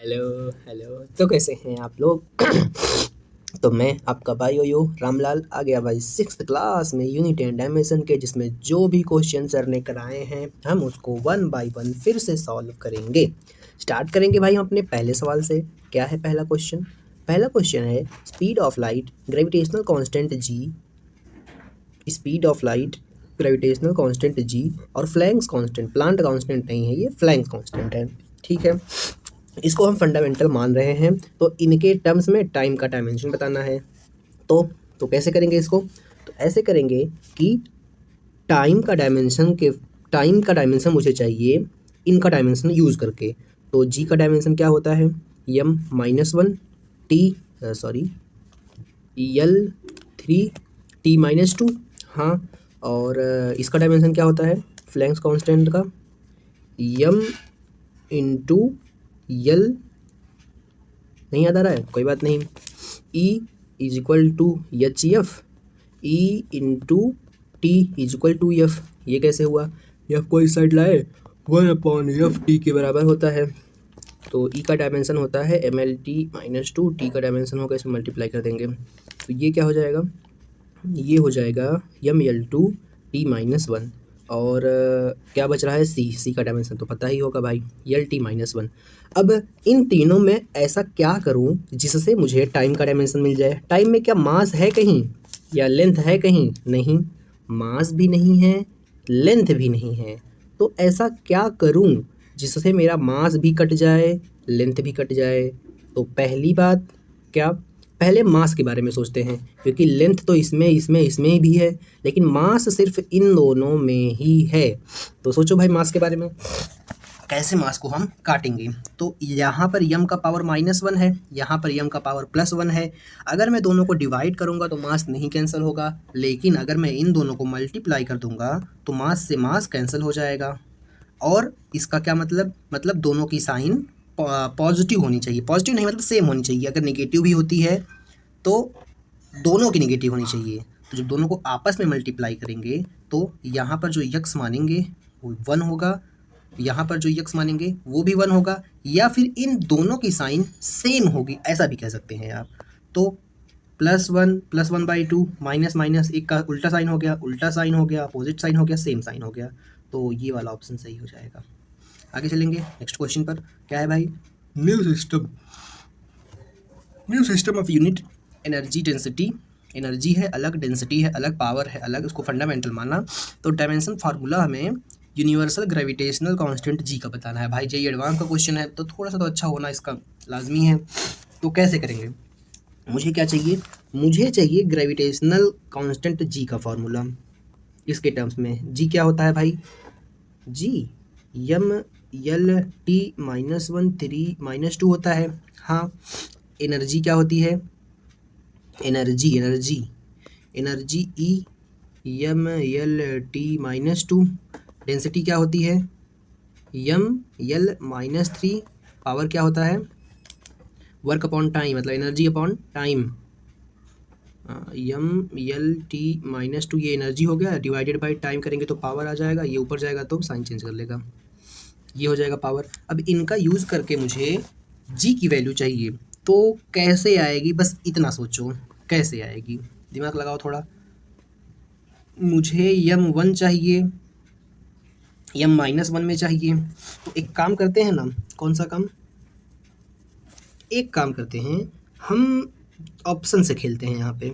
Hello hello. तो कैसे हैं आप लोग? तो मैं आपका भाई यो रामलाल आ गया भाई 6th क्लास में यूनिट एंड डायमेंशन के, जिसमें जो भी क्वेश्चन सर ने कराए हैं हम उसको 1 बाय 1 फिर से सॉल्व करेंगे। स्टार्ट करेंगे भाई हम अपने पहले सवाल से। क्या है पहला क्वेश्चन? पहला क्वेश्चन है speed of light gravitational constant ji, speed of light gravitational constant जी और फ्लैंक्स कांस्टेंट, प्लांट कांस्टेंट नहीं है ये, फ्लैंक्स कांस्टेंट है। ठीक है, इसको हम फंडामेंटल मान रहे हैं, तो इनके टर्म्स में टाइम का डायमेंशन बताना है। तो कैसे करेंगे इसको? तो ऐसे करेंगे कि टाइम का डायमेंशन मुझे चाहिए इनका डायमेंशन यूज़ करके। तो जी का डायमेंशन क्या होता है? m-1 T sorry l3 t-2। हाँ, और इसका डायमेंशन क्या होता है फ्लैंक्स कांस्टेंट का? m इंटू यल, नहीं याद आ रहा है, कोई बात नहीं। E is equal to h f, E into t is equal to f. ये कैसे हुआ? एफ को इस साइड लाए, 1/f t के बराबर होता है। तो ई का डायमेंशन होता है mlt-2, टी का डायमेंशन होगा, इसमें मल्टीप्लाई कर देंगे तो ये क्या हो जाएगा? ये हो जाएगा ml2 t-1। और क्या बच रहा है? सी का डायमेंशन तो पता ही होगा भाई, lt-1। अब इन तीनों में ऐसा क्या करूं जिससे मुझे टाइम का डायमेंशन मिल जाए? टाइम में क्या मास है कहीं या लेंथ है कहीं? नहीं, मास भी नहीं है, लेंथ भी नहीं है। तो ऐसा क्या करूं जिससे मेरा मास भी कट जाए, लेंथ भी कट जाए? तो पहली बात, क्या पहले मास के बारे में सोचते हैं, क्योंकि लेंथ तो इसमें भी है, लेकिन मास सिर्फ इन दोनों में ही है। तो सोचो भाई मास के बारे में, कैसे मास को हम काटेंगे? तो यहाँ पर यम का पावर -1 है, यहाँ पर यम का पावर +1 है। अगर मैं दोनों को डिवाइड करूँगा तो मास नहीं कैंसिल होगा, लेकिन अगर मैं इन दोनों को मल्टीप्लाई कर दूंगा तो मास से मास कैंसिल हो जाएगा। और इसका क्या मतलब दोनों की साइन पॉजिटिव होनी चाहिए, पॉजिटिव नहीं मतलब सेम होनी चाहिए। अगर नेगेटिव भी होती है तो दोनों की नेगेटिव होनी चाहिए। तो जब दोनों को आपस में मल्टीप्लाई करेंगे तो यहाँ पर जो यक्स मानेंगे वो 1 होगा, यहाँ पर जो यक्स मानेंगे वो भी 1 होगा, या फिर इन दोनों की साइन सेम होगी, ऐसा भी कह सकते हैं आप। तो +1 +1/2 माइनस माइनस एक का उल्टा साइन हो गया, उल्टा साइन हो गया, अपोजिट साइन हो गया, सेम साइन हो गया। तो ये वाला ऑप्शन सही हो जाएगा। आगे चलेंगे नेक्स्ट क्वेश्चन पर। क्या है भाई? New system of unit energy density. Energy है अलग, डेंसिटी है अलग, पावर है अलग, उसको फंडामेंटल माना। तो डायमेंशन फार्मूला हमें यूनिवर्सल ग्रेविटेशनल कांस्टेंट जी का बताना है भाई। जे एडवांस का क्वेश्चन है तो थोड़ा सा तो अच्छा होना इसका लाजमी है। तो कैसे करेंगे? मुझे क्या चाहिए? मुझे चाहिए ग्रेविटेशनल कांस्टेंट जी का फार्मूला। इसके टर्म्स में जी क्या होता है भाई? जी m-l-t-1 3-2 होता है। हाँ, एनर्जी क्या होती है? Energy E m-l-t-2। डेंसिटी क्या होती है? m-l-3। पावर क्या होता है? वर्क अपॉन टाइम, मतलब एनर्जी अपॉन टाइम। m-l-t-2 ये एनर्जी हो गया, डिवाइडेड बाई टाइम करेंगे तो पावर आ जाएगा, ये ऊपर जाएगा तो साइन चेंज कर लेगा, ये हो जाएगा पावर। अब इनका यूज़ करके मुझे जी की वैल्यू चाहिए, तो कैसे आएगी? बस इतना सोचो कैसे आएगी, दिमाग लगाओ थोड़ा। मुझे m1 चाहिए, m-1 में चाहिए। तो एक काम करते हैं ना, कौन सा काम? एक काम करते हैं, हम ऑप्शन से खेलते हैं। यहाँ पे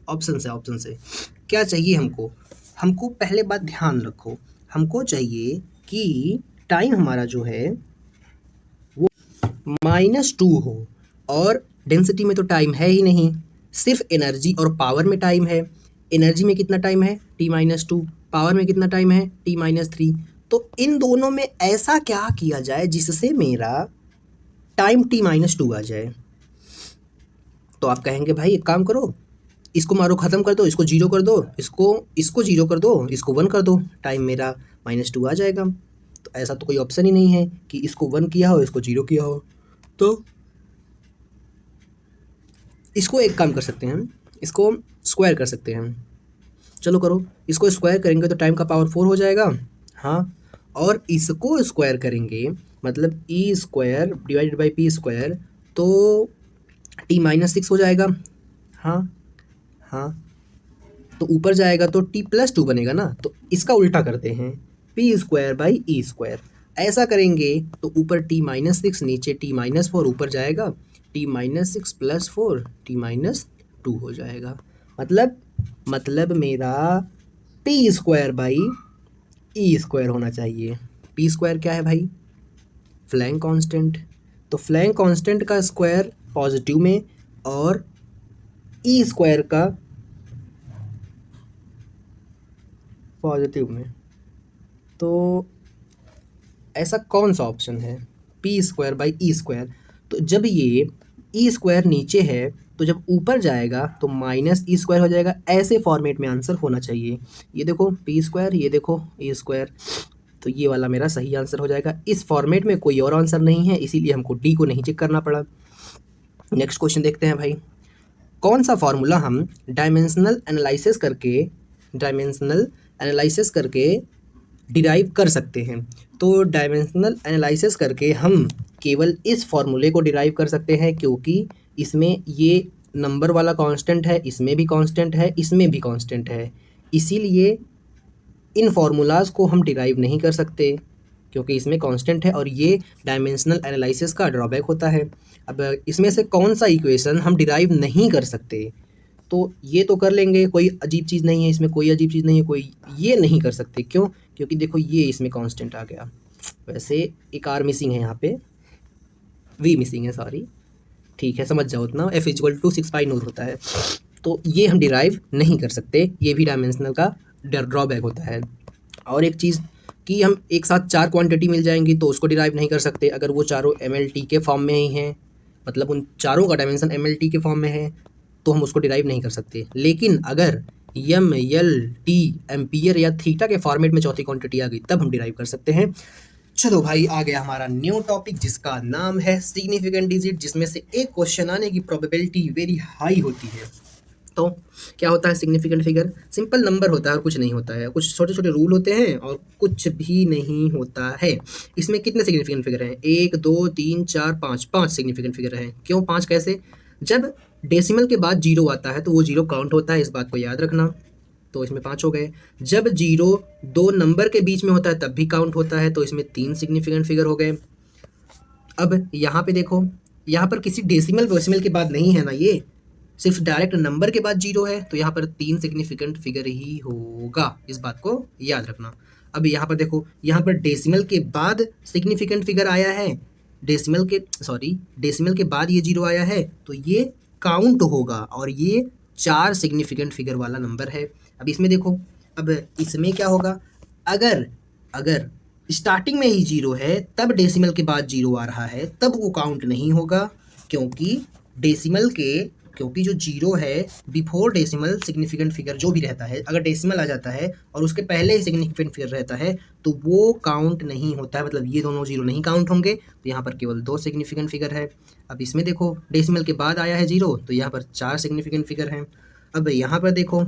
ऑप्शन से क्या चाहिए हमको? हमको पहले बात ध्यान रखो, हमको चाहिए कि टाइम हमारा जो है वो -2 हो, और डेंसिटी में तो टाइम है ही नहीं, सिर्फ एनर्जी और पावर में टाइम है। एनर्जी में कितना टाइम है? t-2। पावर में कितना टाइम है? t-3। तो इन दोनों में ऐसा क्या किया जाए जिससे मेरा टाइम t-2 आ जाए? तो आप कहेंगे भाई एक काम करो, इसको मारो ख़त्म कर दो, इसको जीरो कर दो, इसको जीरो कर दो, इसको 1 कर दो, टाइम मेरा -2 आ जाएगा। तो ऐसा तो कोई ऑप्शन ही नहीं है कि इसको 1 किया हो, इसको जीरो किया हो। तो इसको एक काम कर सकते हैं, इसको स्क्वायर कर सकते हैं। चलो करो, इसको स्क्वायर करेंगे तो टाइम का पावर 4 हो जाएगा। हाँ, और इसको स्क्वायर करेंगे मतलब E square divided by P square, तो t-6 हो जाएगा। हाँ हाँ, तो ऊपर जाएगा तो t+2 बनेगा ना, तो इसका उल्टा करते हैं, P square by E square. ऐसा करेंगे तो ऊपर t-6 नीचे t-4 ऊपर जाएगा, t-6 + 4 t-2 हो जाएगा। मतलब मेरा P square by E square होना चाहिए। पी स्क्वायर क्या है भाई? Flank constant. तो फ्लैंक कांस्टेंट का स्क्वायर पॉजिटिव में और ई स्क्वायर का पॉजिटिव में, तो ऐसा कौन सा ऑप्शन है? P square by E square. तो जब ये ई स्क्वायर नीचे है तो जब ऊपर जाएगा तो माइनस ई स्क्वायर हो जाएगा। ऐसे फॉर्मेट में आंसर होना चाहिए। ये देखो पी स्क्वायर, ये देखो ई स्क्वायर, तो ये वाला मेरा सही आंसर हो जाएगा। इस फॉर्मेट में कोई और आंसर नहीं है, इसीलिए हमको डी को नहीं चेक करना पड़ा। नेक्स्ट क्वेश्चन देखते हैं भाई। कौन सा फॉर्मूला हम डायमेंशनल एनालिसिस करके डिराइव कर सकते हैं? तो डायमेंशनल एनालिसिस करके हम केवल इस फॉर्मूले को डिराइव कर सकते हैं, क्योंकि इसमें ये नंबर वाला कांस्टेंट है, इसमें भी कांस्टेंट है, इसमें भी कांस्टेंट है। इसीलिए इन फार्मूलाज़ को हम डिराइव नहीं कर सकते, क्योंकि इसमें कांस्टेंट है और ये डायमेंशनल एनालिसिस का ड्रॉबैक होता है। अब इसमें से कौन सा इक्वेशन हम डिराइव नहीं कर सकते? तो ये तो कर लेंगे, कोई अजीब चीज़ नहीं है इसमें, कोई अजीब चीज़ नहीं है, कोई ये नहीं कर सकते। क्यों? क्योंकि देखो ये इसमें कांस्टेंट आ गया, वैसे एक आर मिसिंग है यहाँ पे, वी मिसिंग है, सॉरी, ठीक है, समझ जाओ उतना। F = 6π होता है, तो ये हम डिराइव नहीं कर सकते। ये भी डायमेंशनल का ड्रॉबैक होता है। और एक चीज़ कि हम एक साथ 4 क्वांटिटी मिल जाएंगी तो उसको डिराइव नहीं कर सकते, अगर वो चारों MLT के फॉर्म में ही हैं, मतलब उन चारों का डायमेंशन MLT के फॉर्म में है, तो हम उसको डिराइव नहीं कर सकते। लेकिन अगर MLT एम्पियर या थीटा के फॉर्मेट में चौथी क्वांटिटी आ गई, तब हम डिराइव कर सकते हैं। चलो भाई, आ गया हमारा न्यू टॉपिक जिसका नाम है सिग्निफिकेंट डिजिट, जिसमें से एक क्वेश्चन आने की प्रोबेबिलिटी वेरी हाई होती है। तो क्या होता है सिग्निफिकेंट फिगर? सिंपल नंबर होता है और कुछ नहीं होता है, कुछ छोटे छोटे रूल होते हैं और कुछ भी नहीं होता है। इसमें कितने सिग्निफिकेंट फिगर हैं? 1 2 3 4 5, 5 सिग्निफिकेंट फिगर हैं। क्यों 5? कैसे? जब डेसिमल के बाद 0 आता है तो वो 0 काउंट होता है, इस बात को याद रखना। तो इसमें 5 हो गए। जब 0 2 नंबर के बीच में होता है तब भी काउंट होता है, तो इसमें 3 सिग्निफिकेंट फिगर हो गए। अब यहाँ पे देखो, यहाँ पर किसी डेसिमल के बाद नहीं है ना, ये सिर्फ डायरेक्ट नंबर के बाद 0 है, तो यहाँ पर 3 सिग्निफिकेंट फिगर ही होगा, इस बात को याद रखना। अब यहाँ पर देखो, यहाँ पर डेसिमल के बाद सिग्निफिकेंट फिगर आया है, डेसिमल के बाद ये 0 आया है, तो ये काउंट होगा और ये 4 सिग्निफिकेंट फिगर वाला नंबर है। अब इसमें देखो, अब इसमें क्या होगा, अगर स्टार्टिंग में ही 0 है तब डेसिमल के बाद 0 आ रहा है, तब वो काउंट नहीं होगा, क्योंकि क्योंकि जो 0 है बिफोर डेसिमल सिग्निफिकेंट फिगर जो भी रहता है, अगर डेसिमल आ जाता है और उसके पहले ही सिग्निफिकेंट फिगर रहता है तो वो काउंट नहीं होता है, मतलब ये दोनों 0 नहीं काउंट होंगे। तो यहाँ पर केवल 2 सिग्निफिकेंट फिगर है। अब इसमें देखो, डेसिमल के बाद आया है 0, तो यहाँ पर 4 सिग्निफिकेंट फिगर हैं। अब यहाँ पर देखो,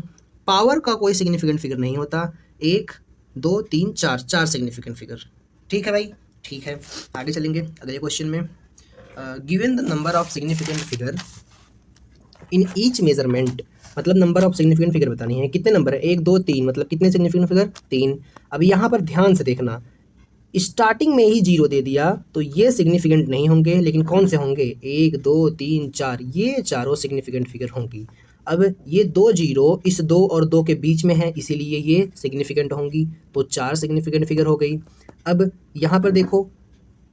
पावर का कोई सिग्निफिकेंट फिगर नहीं होता, 1 2 3 4, 4 सिग्निफिकेंट फिगर। ठीक है भाई, ठीक है, आगे चलेंगे अगले क्वेश्चन में। Given the number of significant figure in each measurement, मतलब नंबर ऑफ सिग्निफिकेंट फिगर बतानी है। कितने नंबर है? 1 2 3, मतलब कितने सिग्निफिकेंट फिगर? 3। अब यहाँ पर ध्यान से देखना, स्टार्टिंग में ही 0 दे दिया तो ये सिग्निफिकेंट नहीं होंगे, लेकिन कौन से होंगे? 1 2 3 4, ये चारों सिग्निफिकेंट फिगर होंगी। अब ये 2 0 इस 2 और 2 के बीच में है, इसीलिए ये सिग्निफिकेंट होंगी, तो 4 सिग्निफिकेंट फिगर हो गई। अब यहाँ पर देखो,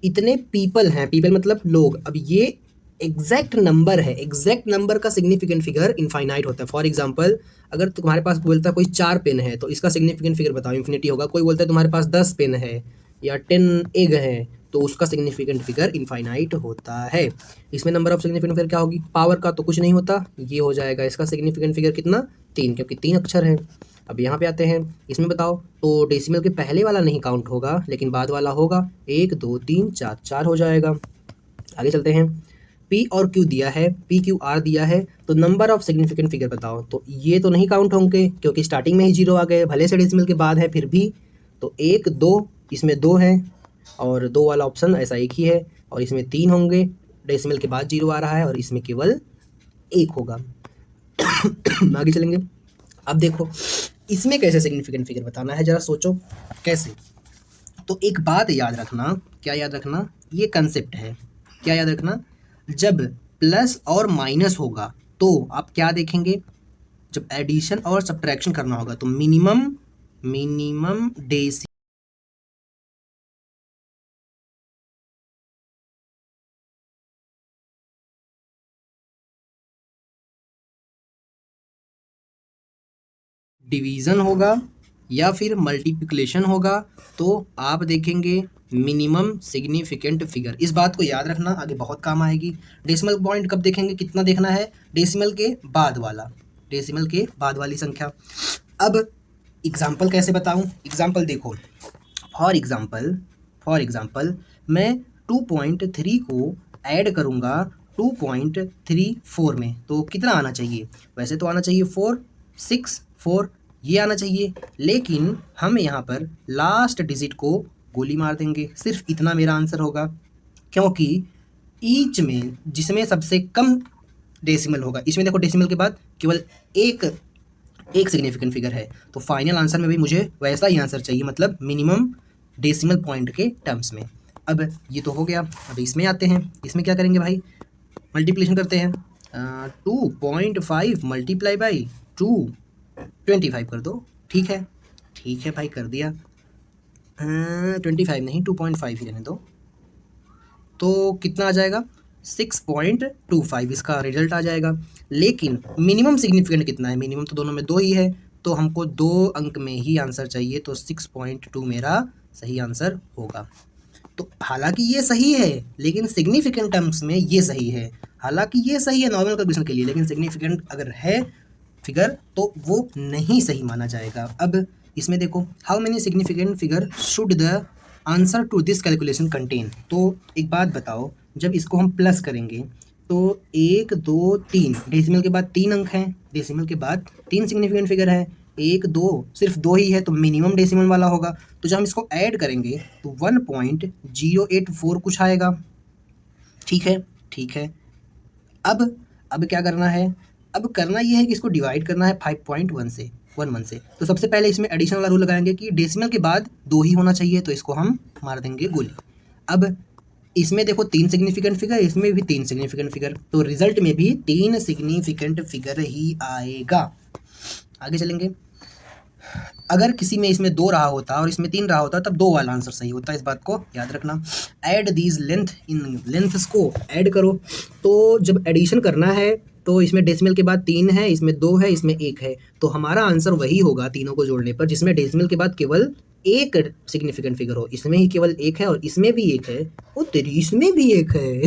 इतने पीपल हैं, पीपल मतलब लोग। अब ये एग्जैक्ट नंबर है, एग्जैक्ट नंबर का सिग्निफिकेंट फिगर इनफाइनाइट होता है। फॉर एग्जांपल, अगर तुम्हारे पास बोलता है कोई 4 पेन है तो इसका सिग्निफिकेंट फिगर बताओ, इन्फिनिटी होगा। कोई बोलता है तुम्हारे पास 10 पेन है या 10 एग है, तो उसका सिग्निफिकेंट फिगर इनफाइनाइट होता है। इसमें नंबर ऑफ सिग्निफिकेंट फिगर क्या होगी? पावर का तो कुछ नहीं होता, ये हो जाएगा इसका सिग्निफिकेंट फिगर कितना? 3, क्योंकि 3 अक्षर है। अब यहाँ पे आते हैं, इसमें बताओ, तो डेसिमल के पहले वाला नहीं काउंट होगा, लेकिन बाद वाला होगा। 1 2 3 4, 4 हो जाएगा। आगे चलते हैं। P और Q दिया है, PQR दिया है, तो नंबर ऑफ सिग्निफिकेंट फिगर बताओ। तो ये तो नहीं काउंट होंगे, क्योंकि स्टार्टिंग में ही 0 आ गए, भले से डेसिमल के बाद है फिर भी। तो 1 2 इसमें 2 हैं और 2 वाला ऑप्शन ऐसा एक ही है, और इसमें 3 होंगे, डेसिमल के बाद 0 आ रहा है, और इसमें केवल 1 होगा। आगे चलेंगे। अब देखो इसमें कैसे सिग्निफिकेंट फिगर बताना है, ज़रा सोचो कैसे। तो एक बात याद रखना, क्या याद रखना, ये कंसेप्ट है, क्या याद रखना, जब प्लस और माइनस होगा तो आप क्या देखेंगे, जब एडिशन और सब्ट्रैक्शन करना होगा तो मिनिमम डिवीज़न होगा या फिर मल्टीप्लिकेशन होगा, तो आप देखेंगे मिनिमम सिग्निफिकेंट फिगर। इस बात को याद रखना, आगे बहुत काम आएगी। डेसिमल पॉइंट कब देखेंगे, कितना देखना है, डेसिमल के बाद वाला, डेसिमल के बाद वाली संख्या। अब एग्जाम्पल कैसे बताऊं, एग्जाम्पल देखो, फॉर एग्जाम्पल मैं 2.3 को ऐड करूँगा 2.34 में, तो कितना आना चाहिए, वैसे तो आना चाहिए 464, ये आना चाहिए, लेकिन हम यहाँ पर लास्ट डिजिट को गोली मार देंगे, सिर्फ इतना मेरा आंसर होगा, क्योंकि ईच में जिसमें सबसे कम डेसिमल होगा, इसमें देखो डेसिमल के बाद केवल एक सिग्निफिकेंट फिगर है, तो फाइनल आंसर में भी मुझे वैसा ही आंसर चाहिए, मतलब मिनिमम डेसिमल पॉइंट के टर्म्स में। अब ये तो हो गया, अब इसमें आते हैं, इसमें क्या करेंगे भाई, मल्टीप्लिकेशन करते हैं, 2.5 मल्टीप्लाई बाई 225 कर दो, ठीक है भाई, कर दिया, 25 नहीं 2.5 ही रहने दो, तो कितना आ जाएगा 6.25 इसका रिजल्ट आ जाएगा। लेकिन मिनिमम सिग्निफिकेंट कितना है, मिनिमम तो दोनों में 2 ही है, तो हमको 2 अंक में ही आंसर चाहिए, तो 6.2 मेरा सही आंसर होगा। तो हालांकि ये सही है, लेकिन सिग्निफिकेंट टर्म्स में ये सही है, हालांकि ये सही है नॉर्मल कैलकुलेशन के लिए, लेकिन सिग्निफिकेंट अगर है फिगर तो वो नहीं सही माना जाएगा। अब इसमें देखो, how many significant figure should the answer to this calculation contain. तो एक बात बताओ, जब इसको हम प्लस करेंगे तो 1 2 3 डेसिमल के बाद 3 अंक हैं, डेसिमल के बाद 3 सिग्निफिकेंट फिगर है, 1 2 सिर्फ 2 ही है, तो मिनिमम डेसिमल वाला होगा, तो जब हम इसको ऐड करेंगे तो 1.084 कुछ आएगा, ठीक है। अब क्या करना है, अब करना ये है कि इसको डिवाइड करना है 5.1 से, 11 से। तो सबसे पहले इसमें एडिशन वाला रूल लगाएंगे कि डेसिमल के बाद 2 ही होना चाहिए, तो इसको हम मार देंगे गोली। अब इसमें देखो 3 सिग्निफिकेंट फिगर, इसमें भी 3 सिग्निफिकेंट फिगर, तो रिजल्ट में भी 3 सिग्निफिकेंट फिगर ही आएगा। आगे चलेंगे, अगर किसी में इसमें 2 रहा होता और इसमें 3 रहा होता तब 2 वाला आंसर सही होता, इस बात को याद रखना। ऐड दीज लेंथ्स को ऐड करो, तो जब एडिशन करना है तो इसमें डेसिमल के बाद 3 है, इसमें 2 है, इसमें 1 है, तो हमारा आंसर वही होगा तीनों को जोड़ने पर, जिसमें डेसिमल के बाद केवल एक सिग्निफिकेंट फिगर हो, इसमें ही केवल 1 है और इसमें भी 1 है, ओ तेरी इसमें भी 1 है।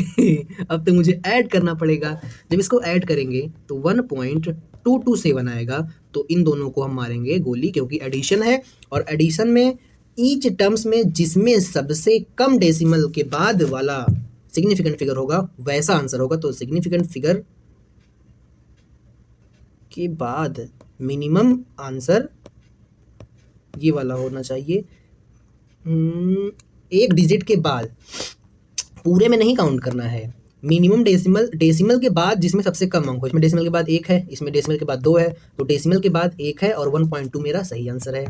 अब तो मुझे ऐड करना पड़ेगा, जब इसको ऐड करेंगे तो 1.227 आएगा, तो इन दोनों को हम मारेंगे गोली, क्योंकि एडिशन है, और एडिशन में ईच टर्म्स में जिसमें सबसे कम डेसिमल के बाद वाला सिग्निफिकेंट फिगर होगा वैसा आंसर होगा, तो सिग्निफिकेंट फिगर के बाद मिनिमम आंसर ये वाला होना चाहिए, एक डिजिट के बाद, पूरे में नहीं काउंट करना है, मिनिमम डेसिमल के बाद जिसमें सबसे कम अंक हो, इसमें डेसिमल के बाद 1 है, इसमें डेसिमल के बाद 2 है, तो डेसिमल के बाद 1 है और 1.2 मेरा सही आंसर है।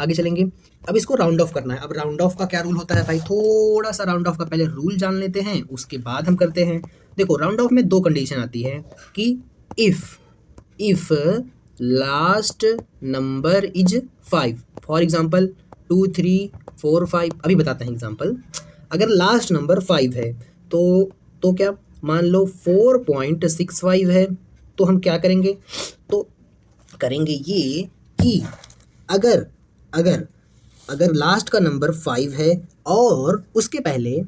आगे चलेंगे, अब इसको राउंड ऑफ करना है। अब राउंड ऑफ का क्या रूल होता है भाई, थोड़ा सा राउंड ऑफ का पहले रूल जान लेते हैं, उसके बाद हम करते हैं। देखो राउंड ऑफ में 2 कंडीशन आती है कि if last number is 5, for example 2 3 4 5, अभी बताते हैं एग्जाम्पल। अगर लास्ट नंबर 5 है तो क्या, मान लो 4.65 है, तो हम क्या करेंगे, तो करेंगे ये कि अगर लास्ट का नंबर 5 है और उसके पहले,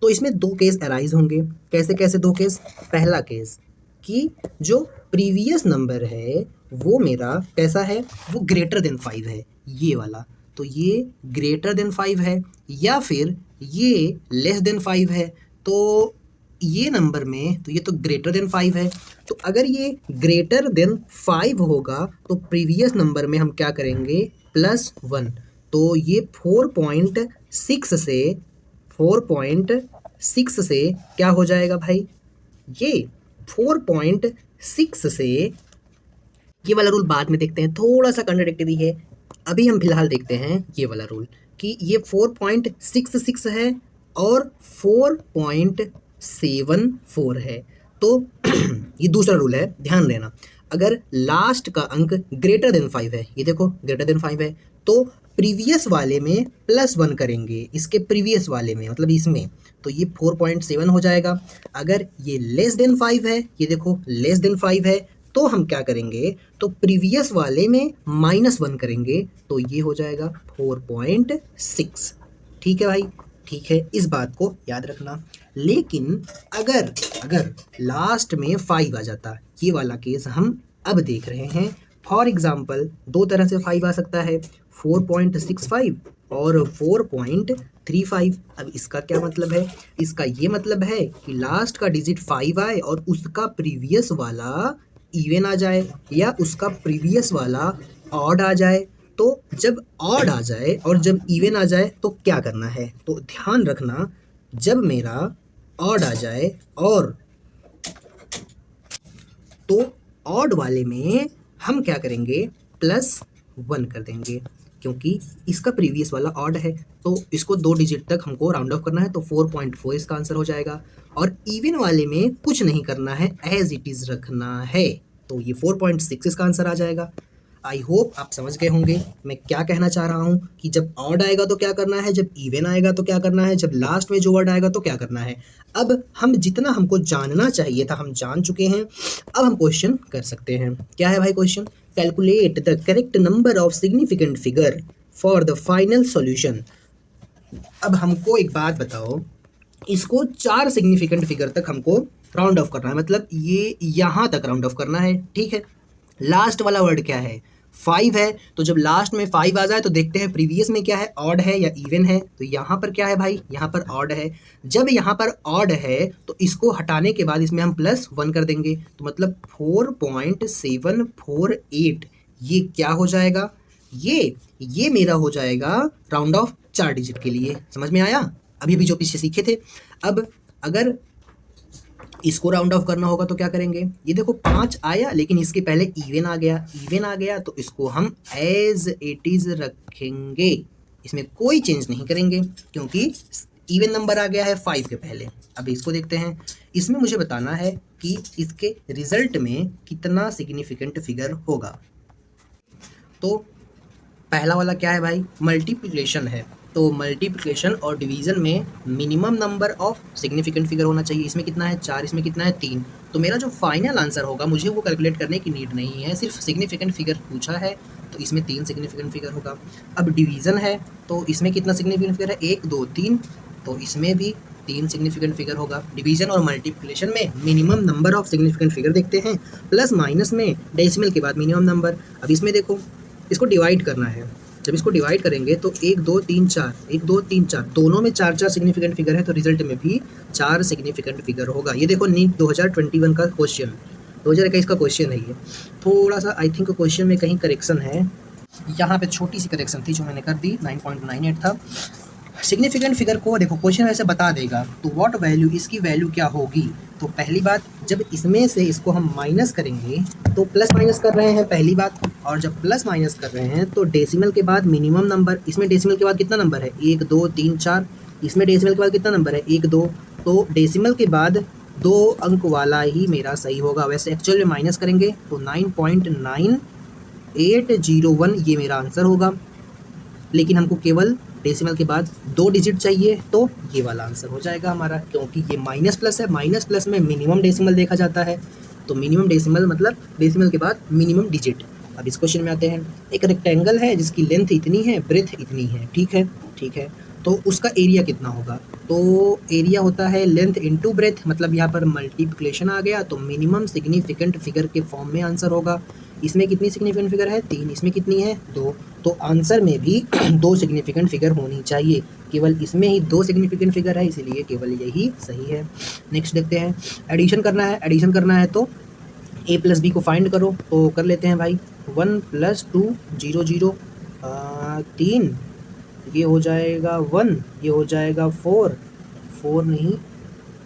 तो इसमें 2 केस अराइज होंगे। कैसे 2 केस, पहला केस कि जो प्रीवियस नंबर है वो मेरा कैसा है, वो ग्रेटर देन 5 है, ये वाला, तो ये ग्रेटर देन 5 है, या फिर ये लेस देन 5 है, तो ये नंबर में, तो ये तो ग्रेटर देन 5 है, तो अगर ये ग्रेटर देन 5 होगा तो प्रीवियस नंबर में हम क्या करेंगे, +1, तो ये 4.6 से क्या हो जाएगा भाई, ये 4.6 से, ये वाला रूल बाद में देखते हैं, थोड़ा सा कंट्राडिक्टरी है। अभी हम फिलहाल देखते हैं ये वाला रूल कि ये 4.66 है और 4.74 है। तो ये दूसरा रूल है, ध्यान देना। अगर लास्ट का अंक ग्रेटर देन 5 है, ये देखो ग्रेटर देन 5 है, तो प्रीवियस वाले में +1 करेंगे, इसके प्रीवियस वाले में मतलब इसमें, तो ये 4.7 हो जाएगा। अगर ये लेस देन 5 है, ये देखो लेस देन 5 है, तो हम क्या करेंगे, तो प्रीवियस वाले में -1 करेंगे, तो ये हो जाएगा 4.6। ठीक है भाई, ठीक है, इस बात को याद रखना। लेकिन अगर अगर लास्ट में 5 आ जाता, ये वाला केस हम अब देख रहे हैं। फॉर एग्जाम्पल दो तरह से 5 आ सकता है, 4.65 और 4.35। अब इसका क्या मतलब है, इसका ये मतलब है कि लास्ट का डिजिट 5 आए और उसका प्रीवियस वाला इवन आ जाए या उसका प्रीवियस वाला ऑड आ जाए। तो जब ऑड आ जाए और जब इवन आ जाए तो क्या करना है, तो ध्यान रखना, जब मेरा ऑड आ जाए और तो ऑड वाले में हम क्या करेंगे, +1 कर देंगे, क्योंकि इसका प्रीवियस वाला ऑड है, तो इसको 2 डिजिट तक हमको राउंड ऑफ करना है, तो 4.4 इसका आंसर हो जाएगा। और इवन वाले में कुछ नहीं करना है, एज इट इज़ रखना है, तो ये 4.6 इसका आंसर आ जाएगा। आई होप आप समझ गए होंगे मैं क्या कहना चाह रहा हूँ, कि जब ऑड आएगा तो क्या करना है, जब इवन आएगा तो क्या करना है, जब लास्ट में जो वर्ड आएगा तो क्या करना है। अब हम जितना हमको जानना चाहिए था हम जान चुके हैं, अब हम क्वेश्चन कर सकते हैं। क्या है भाई question, calculate the correct number of significant figure for the final solution. अब हमको एक बात बताओ, इसको 4 सिग्निफिकेंट फिगर तक हमको राउंड ऑफ करना है, मतलब ये यहाँ तक राउंड ऑफ करना है, ठीक है। लास्ट वाला वर्ड क्या है, 5 है, तो जब लास्ट में 5 आ जाए तो देखते हैं प्रीवियस में क्या है, ऑड है या इवन है। तो यहाँ पर क्या है भाई, यहाँ पर ऑड है। जब यहाँ पर ऑड है तो इसको हटाने के बाद इसमें हम +1 कर देंगे, तो मतलब 4.748, ये क्या हो जाएगा, ये मेरा हो जाएगा राउंड ऑफ 4 डिजिट के लिए। समझ में आया, अभी भी जो पीछे सीखे थे। अब अगर इसको राउंड ऑफ करना होगा तो क्या करेंगे, ये देखो 5 आया लेकिन इसके पहले इवन आ गया, तो इसको हम एज इट इज़ रखेंगे, इसमें कोई चेंज नहीं करेंगे, क्योंकि इवन नंबर आ गया है 5 के पहले। अब इसको देखते हैं, इसमें मुझे बताना है कि इसके रिजल्ट में कितना सिग्निफिकेंट फिगर होगा। तो पहला वाला क्या है भाई, मल्टीप्लिकेशन है, तो मल्टीप्लिकेशन और डिवीज़न में minimum number of significant figure होना चाहिए। इसमें कितना है 4, इसमें कितना है 3। तो मेरा जो फाइनल आंसर होगा मुझे वो कैलकुलेट करने की नीड नहीं है, सिर्फ सिग्निफिकेंट फिगर पूछा है, तो इसमें 3 सिग्निफिकेंट फिगर होगा। अब डिवीज़न है, तो इसमें कितना सिग्निफिकेंट फिगर है, 1 2 3, तो इसमें भी 3 सिग्निफिकेंट फिगर होगा। डिवीज़न और मल्टीप्लिकेशन में minimum number of significant figure देखते हैं, प्लस माइनस में डेसिमल के बाद मिनिमम नंबर। अब इसमें देखो, इसको डिवाइड करना है, जब इसको डिवाइड करेंगे तो 1 2 3 4, 1 2 3 4, दोनों में 4 सिग्निफिकेंट फिगर है, तो रिजल्ट में भी 4 सिग्निफिकेंट फिगर होगा। ये देखो नीट 2021 का क्वेश्चन, 2021 का क्वेश्चन है ये। थोड़ा सा आई थिंक क्वेश्चन में कहीं करेक्शन है, यहाँ पे छोटी सी करेक्शन थी जो मैंने कर दी, 9.98 था। सिग्निफिकेंट फिगर को देखो क्वेश्चन वैसे बता देगा, तो व्हाट वैल्यू, इसकी वैल्यू क्या होगी। तो पहली बात, जब इसमें से इसको हम माइनस करेंगे तो प्लस माइनस कर रहे हैं पहली बात, और जब प्लस माइनस कर रहे हैं तो डेसिमल के बाद मिनिमम नंबर, इसमें डेसिमल के बाद कितना नंबर है 1 2 3 4, इसमें डेसिमल के बाद कितना नंबर है 1 2, तो डेसिमल के बाद 2 अंक वाला ही मेरा सही होगा। वैसे एक्चुअल में माइनस करेंगे तो 9.9801 ये मेरा आंसर होगा, लेकिन हमको केवल डेसिमल के बाद 2 डिजिट चाहिए, तो ये वाला आंसर हो जाएगा हमारा, क्योंकि ये माइनस प्लस है, माइनस प्लस में मिनिमम डेसिमल देखा जाता है, तो मिनिमम डेसिमल मतलब डेसिमल के बाद मिनिमम डिजिट। अब इस क्वेश्चन में आते हैं, एक रेक्टेंगल है जिसकी लेंथ इतनी है, ब्रेथ इतनी है, ठीक है, तो उसका एरिया कितना होगा, तो एरिया होता है लेंथ इंटू ब्रेथ, मतलब यहाँ पर मल्टीप्लिकेशन आ गया, तो मिनिमम सिग्निफिकेंट फिगर के फॉर्म में आंसर होगा। इसमें कितनी सिग्निफिकेंट फिगर है 3, इसमें कितनी है 2, तो आंसर में भी 2 सिग्निफिकेंट फिगर होनी चाहिए, केवल इसमें ही 2 सिग्निफिकेंट फिगर है, इसीलिए केवल यही सही है। नेक्स्ट देखते हैं, एडिशन करना है, तो a प्लस बी को फाइंड करो, तो कर लेते हैं भाई, 1 + 2 0 0 3 ये हो जाएगा 1, ये हो जाएगा 4, 4 नहीं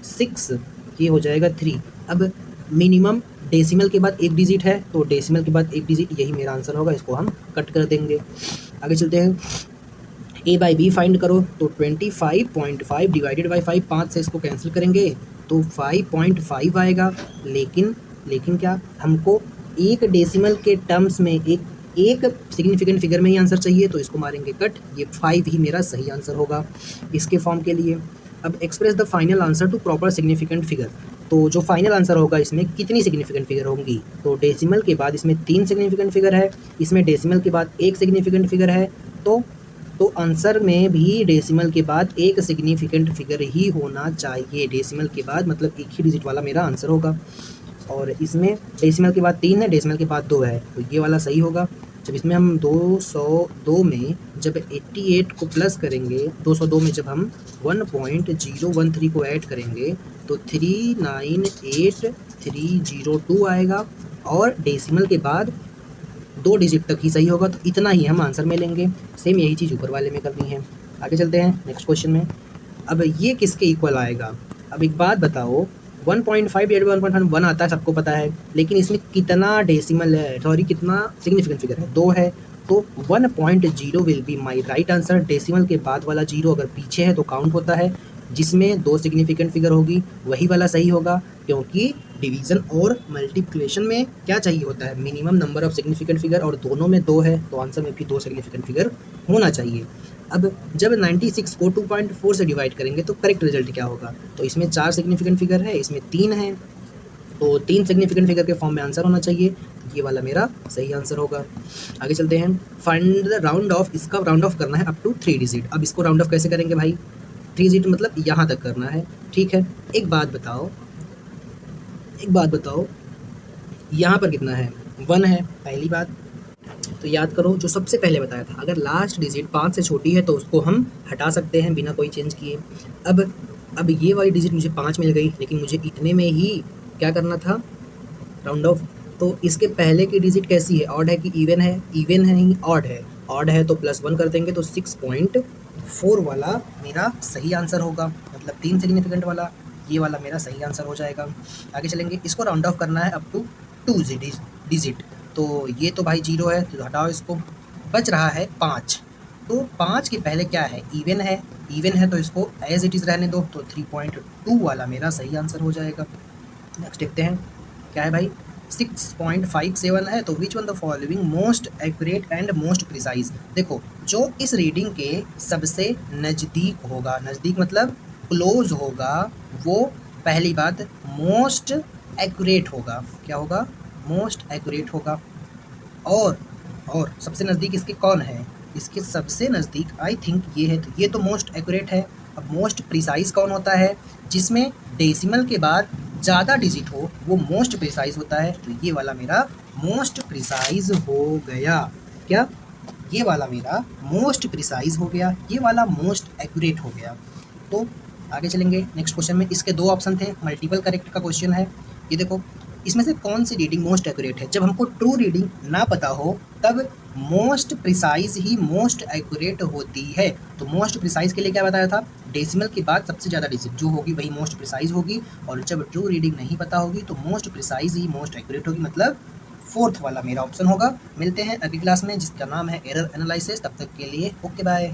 6, ये हो जाएगा 3। अब मिनिमम डेसिमल के बाद एक डिजिट है, तो डेसिमल के बाद एक डिजिट, यही मेरा आंसर होगा, इसको हम कट कर देंगे। आगे चलते हैं, a बाई बी फाइंड करो, तो 25.5 डिवाइडेड बाई 5, 5 से इसको कैंसिल करेंगे तो 5.5 आएगा। लेकिन क्या हमको एक डेसिमल के टर्म्स में एक सिग्निफिकेंट फिगर में ही आंसर चाहिए, तो इसको मारेंगे कट, ये 5 ही मेरा सही आंसर होगा इसके फॉर्म के लिए। अब express the final answer to proper significant figure, तो जो फाइनल आंसर होगा इसमें कितनी सिग्निफिकेंट फिगर होंगी, तो डेसिमल के बाद इसमें 3 सिग्निफिकेंट फिगर है, इसमें डेसिमल के बाद एक सिग्निफिकेंट फिगर है, तो आंसर में भी डेसिमल के बाद एक सिग्निफिकेंट फिगर ही होना चाहिए। डेसिमल के बाद मतलब एक ही डिजिट वाला मेरा आंसर होगा, और इसमें डेसिमल के बाद 3 है, डेसिमल के बाद 2 है, तो ये वाला सही होगा। जब इसमें हम 202 में जब 88 को प्लस करेंगे, 202 में जब हम 1.013 को ऐड करेंगे तो 398302 आएगा, और डेसिमल के बाद 2 डिजिट तक ही सही होगा, तो इतना ही हम आंसर में लेंगे। सेम यही चीज़ ऊपर वाले में करनी है। आगे चलते हैं नेक्स्ट क्वेश्चन में। अब ये किसके इक्वल आएगा, अब एक बात बताओ, 1.5 डिवाइड 1.1 आता है, सबको पता है, लेकिन इसमें कितना डेसिमल है, सॉरी कितना सिग्निफिकेंट फिगर है, 2 है, तो 1.0 will be my right answer. Decimal के बाद वाला 0 अगर पीछे है तो काउंट होता है, जिसमें 2 सिग्निफिकेंट फिगर होगी वही वाला सही होगा, क्योंकि डिवीज़न और मल्टीप्लिकेशन में क्या चाहिए होता है, minimum number of significant figure, और दोनों में 2 है, तो आंसर में भी 2 सिग्निफिकेंट फिगर होना चाहिए। अब जब 96 को 2.4 से डिवाइड करेंगे तो करेक्ट रिजल्ट क्या होगा, तो इसमें 4 सिग्निफिकेंट फिगर है, इसमें 3 है, तो 3 सिग्निफिकेंट फिगर के फॉर्म में आंसर होना चाहिए, ये वाला मेरा सही आंसर होगा। आगे चलते हैं, फाइंड द राउंड ऑफ, इसका राउंड ऑफ करना है अप टू 3 डिजिट। अब इसको राउंड ऑफ कैसे करेंगे भाई, 3 डिजिट मतलब यहाँ तक करना है, ठीक है। एक बात बताओ, यहाँ पर कितना है, 1 है, पहली बात तो याद करो जो सबसे पहले बताया था, अगर लास्ट डिजिट 5 से छोटी है तो उसको हम हटा सकते हैं बिना कोई चेंज किए। अब ये वाली डिजिट मुझे 5 मिल गई, लेकिन मुझे इतने में ही क्या करना था, राउंड ऑफ। तो इसके पहले की डिजिट कैसी है, ऑड है कि इवन है, इवन है ही, ऑड है तो +1 कर देंगे, तो 6.4 वाला मेरा सही आंसर होगा, मतलब 3 सिग्निफिकेंट वाला, ये वाला मेरा सही आंसर हो जाएगा। आगे चलेंगे, इसको राउंड ऑफ करना है अप टू 2 डिजिट, तो ये तो भाई 0 है, तो हटाओ इसको, बच रहा है 5, तो 5 के पहले क्या है, इवन है तो इसको एज इट इज़ रहने दो, तो 3.2 वाला मेरा सही आंसर हो जाएगा। नेक्स्ट देखते हैं क्या है भाई, 6.57 है, तो which one the following most accurate and most precise. देखो जो इस रीडिंग के सबसे नज़दीक होगा, नज़दीक मतलब क्लोज होगा, वो पहली बात मोस्ट एक्यूरेट होगा, क्या होगा, मोस्ट एक्यूरेट होगा। और सबसे नज़दीक इसके कौन है, इसके सबसे नज़दीक आई थिंक ये है, तो ये तो मोस्ट एक्यूरेट है। अब मोस्ट प्रिसाइज कौन होता है, जिसमें डेसिमल के बाद ज़्यादा डिजिट हो वो मोस्ट प्रिसाइज होता है, तो ये वाला मेरा मोस्ट प्रिसाइज हो गया, क्या, ये वाला मेरा मोस्ट प्रिसाइज हो गया, ये वाला मोस्ट एक्यूरेट हो गया। तो आगे चलेंगे नेक्स्ट क्वेश्चन में, इसके 2 ऑप्शन थे, मल्टीपल करेक्ट का क्वेश्चन है। ये देखो इसमें से कौन सी रीडिंग मोस्ट एक्यूरेट है, जब हमको ट्रू रीडिंग ना पता हो तब मोस्ट प्रिसाइज ही मोस्ट एक्यूरेट होती है। तो मोस्ट प्रिसाइज के लिए क्या बताया था, डेसिमल के बाद सबसे ज़्यादा डिजिट जो होगी वही मोस्ट प्रिसाइज होगी, और जब ट्रू रीडिंग नहीं पता होगी तो मोस्ट प्रिसाइज ही मोस्ट एक्यूरेट होगी, मतलब 4th वाला मेरा ऑप्शन होगा। मिलते हैं अगली क्लास में जिसका नाम है एरर एनालिसिस, तब तक के लिए ओके बाय।